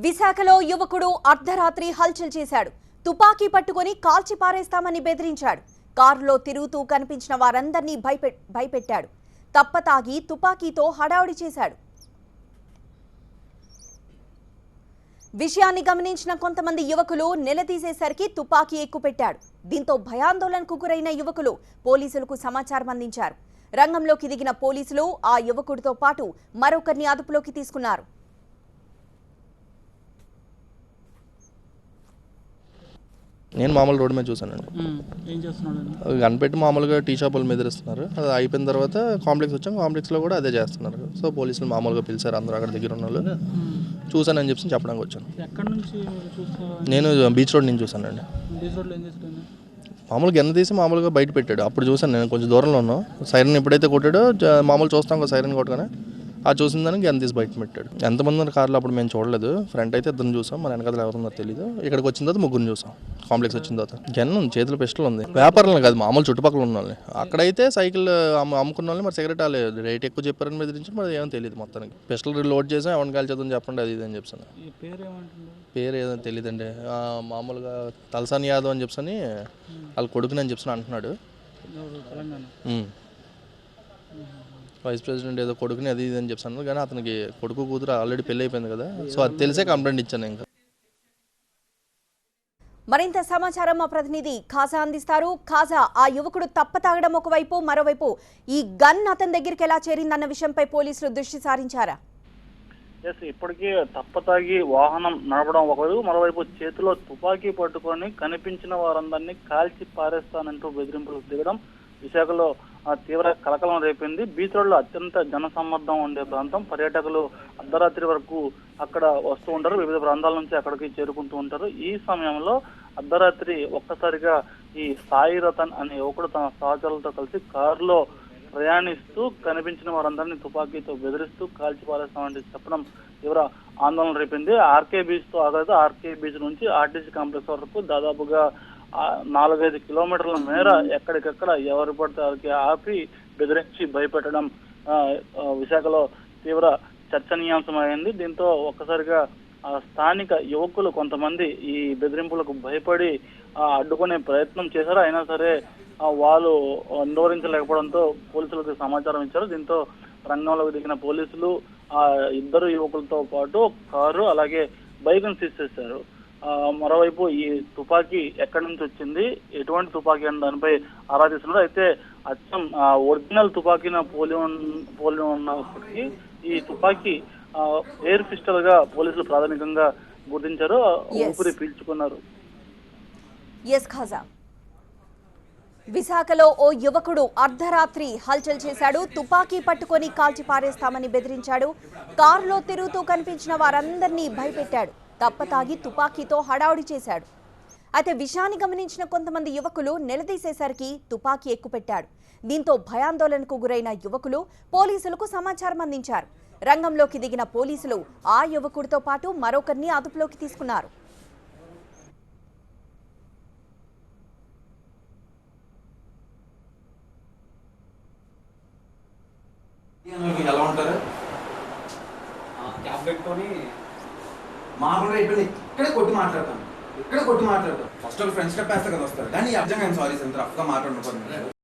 విశాఖలో యువకుడు అర్ధరాత్రి హల్చల్ చేశాడు. తుపాకీ పట్టుకొని కాల్చి పారేస్తామని బెదిరించాడు. కారులో తిరుగుతూ కనిపించిన వారందర్నీ భయపెట్టాడు. తప్పతాగి తుపాకీతో హడావుడి చేశాడు. విషయాన్ని గమనించిన కొంతమంది యువకులు నిలదీసేసరికి తుపాకీ ఎక్కుపెట్టాడు. దీంతో భయాందోళనకు గురైన యువకులు పోలీసులకు సమాచారం అందించారు. రంగంలోకి దిగిన పోలీసులు ఆ యువకుడితో పాటు మరొకరిని అదుపులోకి తీసుకున్నారు. నేను మామూలు రోడ్డు మీద చూసానండి. కనిపెట్టి మామూలుగా టీ షాపుల మీద ఇస్తున్నారు. అది అయిపోయిన తర్వాత కాంప్లెక్స్ వచ్చాం. కాంప్లెక్స్లో కూడా అదే చేస్తున్నారు. సో పోలీసులు మామూలుగా పిలిచారు. అందరూ అక్కడ దగ్గర ఉన్న వాళ్ళు చూసానని చెప్పి చెప్పడానికి వచ్చాను. నేను బీచ్ రోడ్ నుంచి చూసానండి. మామూలుగా ఎన్న తీసి మామూలుగా బయట పెట్టాడు. అప్పుడు చూసాను. నేను కొంచెం దూరంలో ఉన్నాను. సైరన్ ఎప్పుడైతే కొట్టాడో మామూలు చూస్తాం కదా సైరన్ కొట్టగానే ఆ చూసిన దానికి ఎంత తీసి బయట పెట్టాడు. ఎంతమంది ఉన్న కార్లో అప్పుడు మేము చూడలేదు. ఫ్రంట్ అయితే ఇద్దరు చూసాం. మన వెనకాల ఎవరున్నారో తెలియదు. ఇక్కడికి వచ్చిన తర్వాత ముగ్గురు చూసాం. కాంప్లెక్స్ వచ్చిన తర్వాత జనం చేతిలో పిస్టల్ ఉంది. వ్యాపారాలు కాదు, మామూలు చుట్టుపక్కల ఉన్న వాళ్ళని. అక్కడైతే సైకిల్ అమ్ముకున్న వాళ్ళని మరి సిగరెట్ వాళ్ళు రేట్ ఎక్కువ చెప్పారని బెదిరించి మరి ఏమో తెలియదు. మొత్తానికి పిస్టల్ లోడ్ చేసాం. ఎవరిని కాల్చేద్దని చెప్పండి అది ఇది అని చెప్పాను. పేరు ఏదో తెలియదండి. మామూలుగా తలసాని యాదవ్ అని చెప్పని వాళ్ళ కొడుకుని అని చెప్పని అంటున్నాడు. వైస్ ప్రెసిడెంట్ ఏదో కొడుకుని అది ఇది అని చెప్పాను. కానీ అతనికి కొడుకు కూతురు ఆల్రెడీ పెళ్లి అయిపోయింది కదా. సో అది తెలిసే కంప్లైంట్ ఇచ్చాను. ఇంకా మరింత సమాచారం మా ప్రతినిధి ఖాజా అందిస్తారు. ఖాజా, ఆ యువకుడు తప్పతాగడం ఒకవైపు, మరోవైపు ఈ గన్ అతని దగ్గరికి ఎలా చేరిందన్న విషయంపై పోలీసులు దృష్టి సారించారా? ఇప్పటికీ తప్పతాగి వాహనం నడపడం ఒకవైపు, మరోవైపు చేతిలో తుపాకీ పట్టుకొని కనిపించిన వారందరినీ కాల్చి పారేస్తానంటూ బెదిరింపులకు దిగడం విశాఖలో తీవ్ర కలకలం రేపింది. బీచ్ రోడ్ లో అత్యంత జనసమ్మర్దం ఉండే ప్రాంతం. పర్యాటకులు అర్ధరాత్రి వరకు అక్కడ వస్తూ ఉంటారు. వివిధ ప్రాంతాల నుంచి అక్కడికి చేరుకుంటూ ఉంటారు. ఈ సమయంలో అర్ధరాత్రి ఒక్కసారిగా ఈ సాయి రతన్ అనే యువకుడు తన సహచరులతో కలిసి కారులో ప్రయాణిస్తూ కనిపించిన వారందరినీ తుపాకీతో బెదిరిస్తూ కాల్చి పారేస్తామని చెప్పడం తీవ్ర ఆందోళన రేపింది. ఆర్కే బీచ్ తో ఆగదు. ఆర్కే బీచ్ నుంచి ఆర్టీసీ కాంప్లెక్స్ వరకు దాదాపుగా 4-5 కిలోమీటర్ల మేర ఎక్కడికక్కడ ఎవరు పడితే వారికి ఆపి బెదిరించి భయపెట్టడం విశాఖలో తీవ్ర చర్చనీయాంశమైంది. దీంతో ఒక్కసారిగా స్థానిక యువకులు కొంతమంది ఈ బెదిరింపులకు భయపడి అడ్డుకునే ప్రయత్నం చేశారు. అయినా సరే వాళ్ళు నిరోధించలేకపోవడంతో పోలీసులకు సమాచారం ఇచ్చారు. దీంతో రంగంలోకి దిగిన పోలీసులు ఇద్దరు యువకులతో పాటు కారు అలాగే బైక్ను సీజ్ చేశారు. మరోవైపు ఈ తుపాకీ ఎక్కడి నుంచి వచ్చింది, ఎటువంటి తుపాకీ అని దానిపై ఆరా తీస్తున్నారు. అయితే అచ్చం ఒరిజినల్ తుపాకీని పోలి ఉన్నప్పటికీ ఈ తుపాకీ ఎయిర్ పిస్టల్ గా పోలీసులు ప్రాథమికంగా గుర్తించారు. ఊపిరి పీల్చుకున్నారు. విశాఖలో ఓ యువకుడు అర్ధరాత్రి హల్చల్ చేశాడు. తుపాకీ పట్టుకొని కాల్చి పారేస్తామని బెదిరించాడు. కారులో తిరుగుతూ కనిపించిన వారందరినీ భయపెట్టాడు. తప్పతాగి తుపాకీతో హడావుడి చేశాడు. అయితే విషయాన్ని గమనించిన కొంతమంది యువకులు నిలదీసేసరికి తుపాకీ ఎక్కుపెట్టాడు. దీంతో భయాందోళనకు గురైన యువకులు పోలీసులకు సమాచారం అందించారు. రంగంలోకి దిగిన పోలీసులు ఆ యువకుడితో పాటు మరొకరిని అదుపులోకి తీసుకున్నారు. మామూలుగా ఇప్పుడు ఇక్కడే కొట్టి మాట్లాడతాను. ఫస్ట్ ఒక ఫ్రెండ్స్ చెప్పేస్తా కదా వస్తారు. కానీ అర్థంగా సారీ ఎంత రఫ్గా మాట్లాడుకోండి.